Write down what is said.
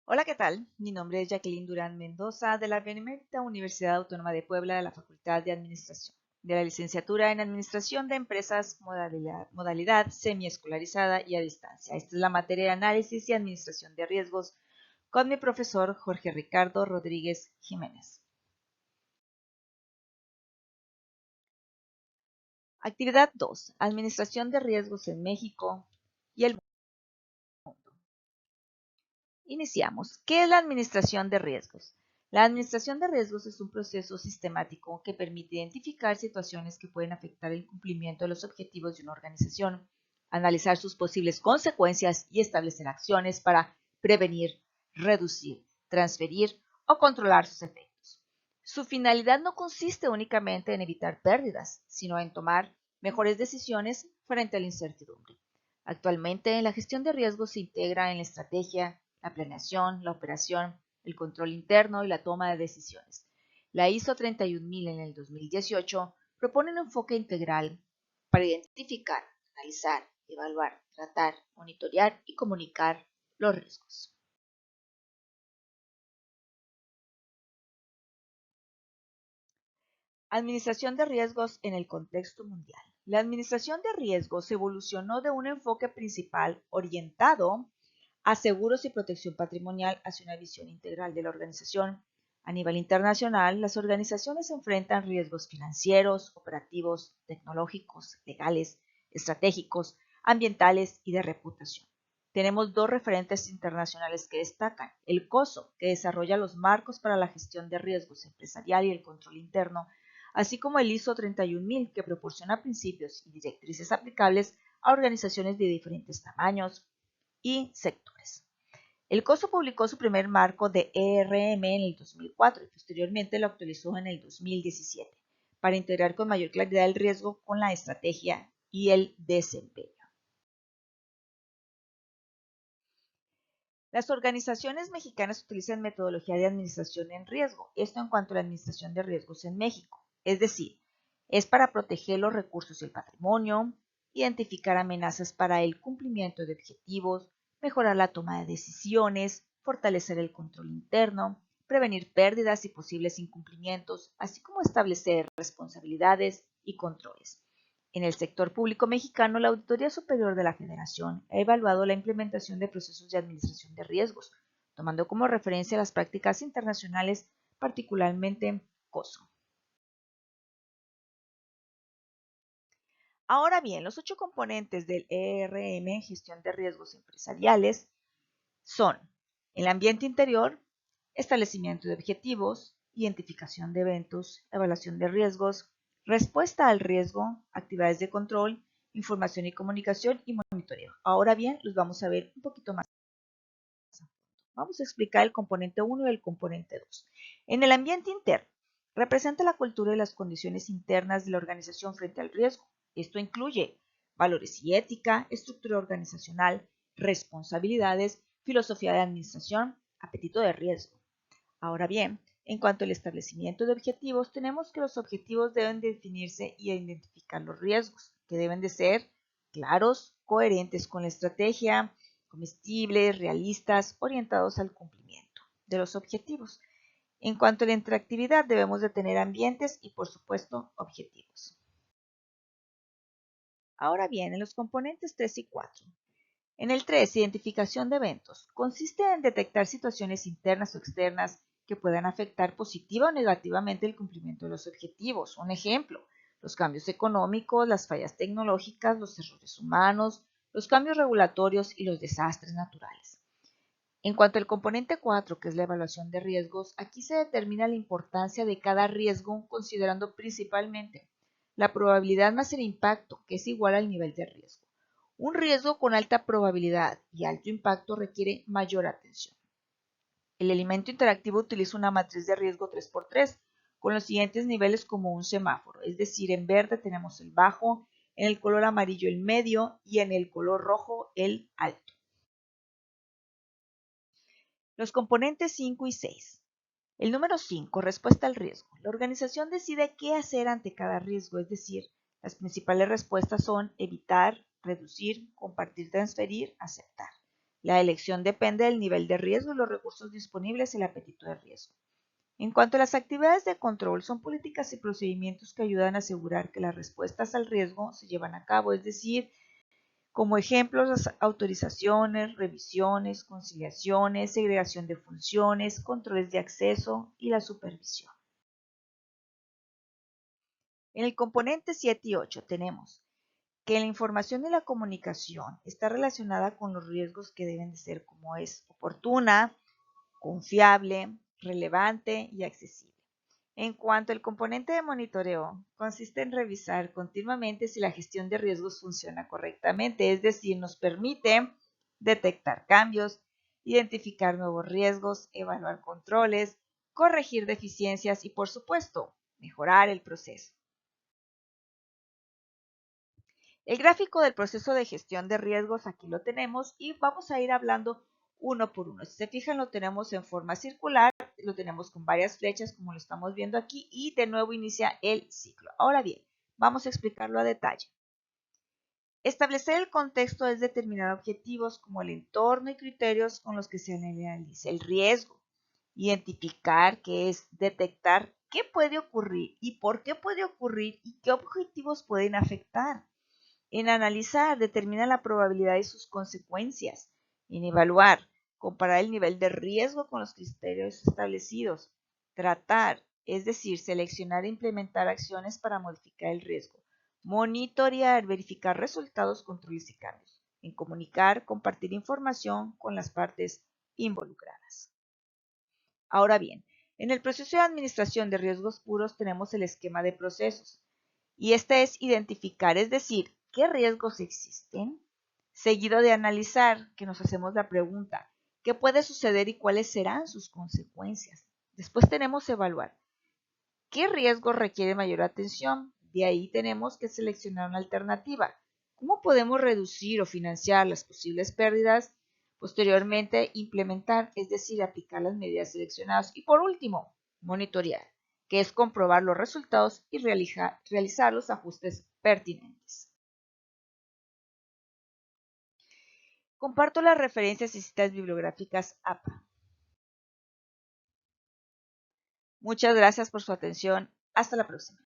Hola, ¿qué tal? Mi nombre es Jacqueline Durán Mendoza de la Benemérita Universidad Autónoma de Puebla de la Facultad de Administración, de la licenciatura en Administración de Empresas modalidad semiescolarizada y a distancia. Esta es la materia de Análisis y Administración de Riesgos con mi profesor Jorge Ricardo Rodríguez Jiménez. Actividad 2. Administración de Riesgos en México y el mundo. Iniciamos. ¿Qué es la administración de riesgos? La administración de riesgos es un proceso sistemático que permite identificar situaciones que pueden afectar el cumplimiento de los objetivos de una organización, analizar sus posibles consecuencias y establecer acciones para prevenir, reducir, transferir o controlar sus efectos. Su finalidad no consiste únicamente en evitar pérdidas, sino en tomar mejores decisiones frente a la incertidumbre. Actualmente, la gestión de riesgos se integra en la estrategia, la planeación, la operación, el control interno y la toma de decisiones. La ISO 31000 en el 2018 propone un enfoque integral para identificar, analizar, evaluar, tratar, monitorear y comunicar los riesgos. Administración de riesgos en el contexto mundial. La administración de riesgos evolucionó de un enfoque principal orientado a seguros y protección patrimonial hacia una visión integral de la organización. A nivel internacional, las organizaciones enfrentan riesgos financieros, operativos, tecnológicos, legales, estratégicos, ambientales y de reputación. Tenemos dos referentes internacionales que destacan: el COSO, que desarrolla los marcos para la gestión de riesgos empresarial y el control interno, así como el ISO 31000, que proporciona principios y directrices aplicables a organizaciones de diferentes tamaños y sectores. El COSO publicó su primer marco de ERM en el 2004 y posteriormente lo actualizó en el 2017 para integrar con mayor claridad el riesgo con la estrategia y el desempeño. Las organizaciones mexicanas utilizan metodología de administración en riesgo, esto en cuanto a la administración de riesgos en México, es decir, es para proteger los recursos y el patrimonio, identificar amenazas para el cumplimiento de objetivos, mejorar la toma de decisiones, fortalecer el control interno, prevenir pérdidas y posibles incumplimientos, así como establecer responsabilidades y controles. En el sector público mexicano, la Auditoría Superior de la Federación ha evaluado la implementación de procesos de administración de riesgos, tomando como referencia las prácticas internacionales, particularmente COSO. Ahora bien, los 8 componentes del ERM, gestión de riesgos empresariales, son el ambiente interior, establecimiento de objetivos, identificación de eventos, evaluación de riesgos, respuesta al riesgo, actividades de control, información y comunicación y monitoreo. Ahora bien, los vamos a ver un poquito más. Vamos a explicar el componente 1 y el componente 2. En el ambiente interno, representa la cultura y las condiciones internas de la organización frente al riesgo. Esto incluye valores y ética, estructura organizacional, responsabilidades, filosofía de administración, apetito de riesgo. Ahora bien, en cuanto al establecimiento de objetivos, tenemos que los objetivos deben definirse y identificar los riesgos, que deben de ser claros, coherentes con la estrategia, comestibles, realistas, orientados al cumplimiento de los objetivos. En cuanto a la interactividad, debemos de tener ambientes y, por supuesto, objetivos. Ahora bien, en los componentes 3 y 4. En el 3, identificación de eventos, consiste en detectar situaciones internas o externas que puedan afectar positiva o negativamente el cumplimiento de los objetivos. Un ejemplo: los cambios económicos, las fallas tecnológicas, los errores humanos, los cambios regulatorios y los desastres naturales. En cuanto al componente 4, que es la evaluación de riesgos, aquí se determina la importancia de cada riesgo considerando principalmente la probabilidad más el impacto, que es igual al nivel de riesgo. Un riesgo con alta probabilidad y alto impacto requiere mayor atención. El elemento interactivo utiliza una matriz de riesgo 3x3 con los siguientes niveles como un semáforo, es decir, en verde tenemos el bajo, en el color amarillo el medio y en el color rojo el alto. Los componentes 5 y 6. El número 5, respuesta al riesgo. La organización decide qué hacer ante cada riesgo, es decir, las principales respuestas son evitar, reducir, compartir, transferir, aceptar. La elección depende del nivel de riesgo y los recursos disponibles y el apetito de riesgo. En cuanto a las actividades de control, son políticas y procedimientos que ayudan a asegurar que las respuestas al riesgo se llevan a cabo, es decir, como ejemplos, las autorizaciones, revisiones, conciliaciones, segregación de funciones, controles de acceso y la supervisión. En el componente 7 y 8 tenemos que la información y la comunicación está relacionada con los riesgos que deben de ser como es oportuna, confiable, relevante y accesible. En cuanto al componente de monitoreo, consiste en revisar continuamente si la gestión de riesgos funciona correctamente, es decir, nos permite detectar cambios, identificar nuevos riesgos, evaluar controles, corregir deficiencias y, por supuesto, mejorar el proceso. El gráfico del proceso de gestión de riesgos aquí lo tenemos y vamos a ir hablando uno por uno. Si se fijan, lo tenemos en forma circular, lo tenemos con varias flechas como lo estamos viendo aquí y de nuevo inicia el ciclo. Ahora bien, vamos a explicarlo a detalle. Establecer el contexto es determinar objetivos como el entorno y criterios con los que se analiza el riesgo. Identificar, que es detectar qué puede ocurrir y por qué puede ocurrir y qué objetivos pueden afectar. En analizar, determina la probabilidad y sus consecuencias. En evaluar, comparar el nivel de riesgo con los criterios establecidos. Tratar, es decir, seleccionar e implementar acciones para modificar el riesgo. Monitorear, verificar resultados, controles y cambios. En comunicar, compartir información con las partes involucradas. Ahora bien, en el proceso de administración de riesgos puros tenemos el esquema de procesos. Y este es identificar, es decir, qué riesgos existen, seguido de analizar, que nos hacemos la pregunta, ¿qué puede suceder y cuáles serán sus consecuencias? Después tenemos evaluar, ¿qué riesgos requieren mayor atención? De ahí tenemos que seleccionar una alternativa. ¿Cómo podemos reducir o financiar las posibles pérdidas? Posteriormente, implementar, es decir, aplicar las medidas seleccionadas. Y por último, monitorear, que es comprobar los resultados y realizar los ajustes pertinentes. Comparto las referencias y citas bibliográficas APA. Muchas gracias por su atención. Hasta la próxima.